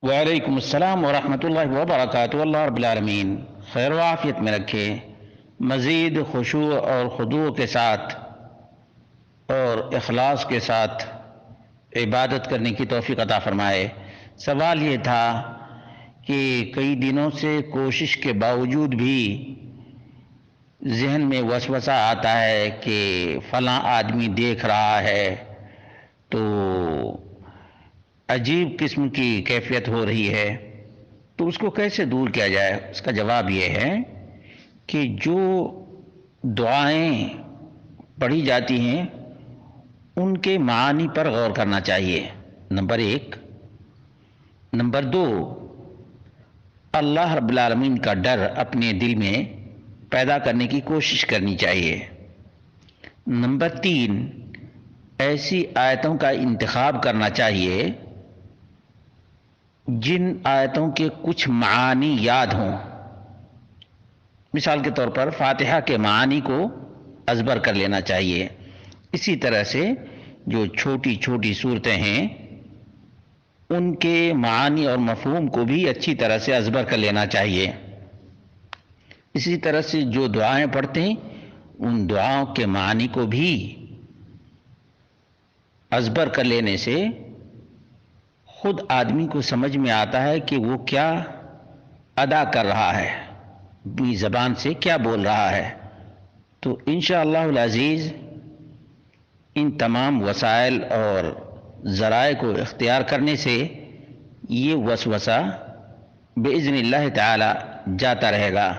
وعلیکم السلام ورحمۃ اللہ وبرکاتہ۔ اللہ رب العالمین خیر و عافیت میں رکھے، مزید خشوع اور خضوع کے ساتھ اور اخلاص کے ساتھ عبادت کرنے کی توفیق عطا فرمائے۔ سوال یہ تھا کہ کئی دنوں سے کوشش کے باوجود بھی ذہن میں وسوسہ آتا ہے کہ فلاں آدمی دیکھ رہا ہے، تو عجیب قسم کی کیفیت ہو رہی ہے، تو اس کو کیسے دور کیا جائے؟ اس کا جواب یہ ہے کہ جو دعائیں پڑھی جاتی ہیں ان کے معانی پر غور کرنا چاہیے، نمبر ایک۔ نمبر دو، اللہ رب العالمین کا ڈر اپنے دل میں پیدا کرنے کی کوشش کرنی چاہیے۔ نمبر تین، ایسی آیتوں کا انتخاب کرنا چاہیے جن آیتوں کے کچھ معانی یاد ہوں۔ مثال کے طور پر فاتحہ کے معانی کو ازبر کر لینا چاہیے۔ اسی طرح سے جو چھوٹی چھوٹی صورتیں ہیں ان کے معانی اور مفہوم کو بھی اچھی طرح سے ازبر کر لینا چاہیے۔ اسی طرح سے جو دعائیں پڑھتے ہیں ان دعاؤں کے معانی کو بھی ازبر کر لینے سے خود آدمی کو سمجھ میں آتا ہے کہ وہ کیا ادا کر رہا ہے، اپنی زبان سے کیا بول رہا ہے۔ تو انشاءاللہ العزیز ان تمام وسائل اور ذرائع کو اختیار کرنے سے یہ وسوسہ بإذن اللہ تعالی جاتا رہے گا۔